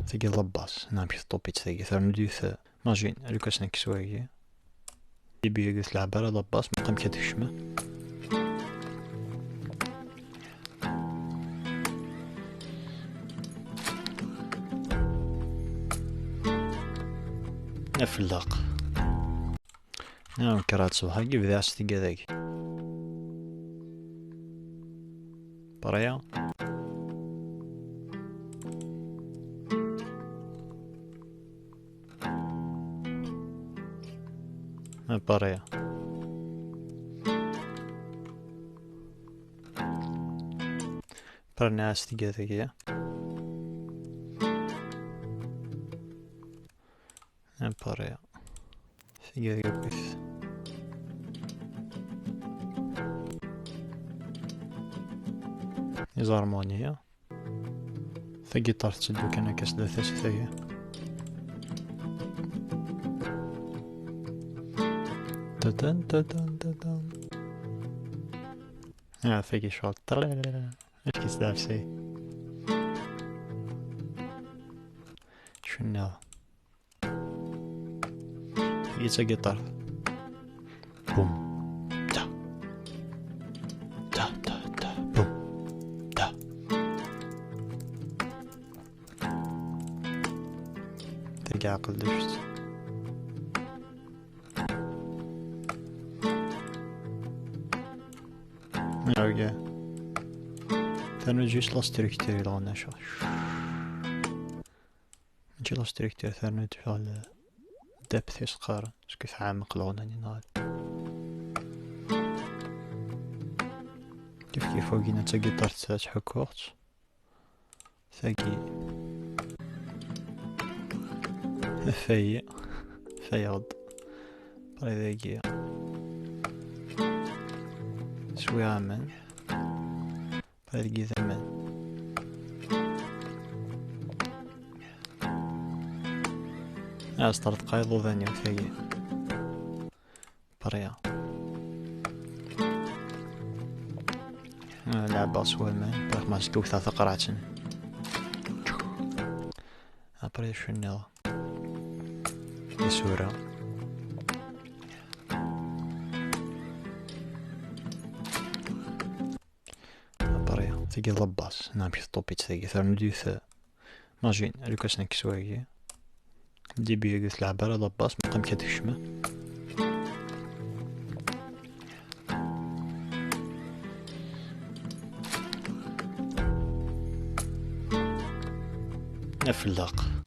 تيجي لاباس نعم في طوبيت تيجي ثار نديث ماجين لوكاس نكسوايي يبي قلت لعب على لاباس مقام كتشمه نفلاق نعم كرات صباح كيف ذا عستي ذاك بريا بريا برنا عستي ذاك يا بريا في ذاك بس إزارمونيا في جيتار تسدو كان كاس ثلاثة ثايا تتن تتن تتن في شغل اش كيسدعف سي شنو في جيتار بوم تا تا تا تا بوم تا تلقى عقل دشت اوكي ثانو جيش لاستريكتير لغنا شو نجي لاستريكتير ثانو تفعل دبث يسقار كيف عامق لغنا نهار كيف فوقينا تاقي طارت تحكوغت ثاقي فايغد بري ذاقي شوي عمان بري ثمان استرد قايضو ذاني وثاقي بريا لعبة سوالمان بريخ ما ستوك ثلاثة قرعتن بريا شنو يسورة بريا تيجي لاباس نعم في طوبيت تيجي ثار نديث ماجين لوكاس نكسوايي ديبي قلت لعب على لاباس مقام كتشمه نفلاق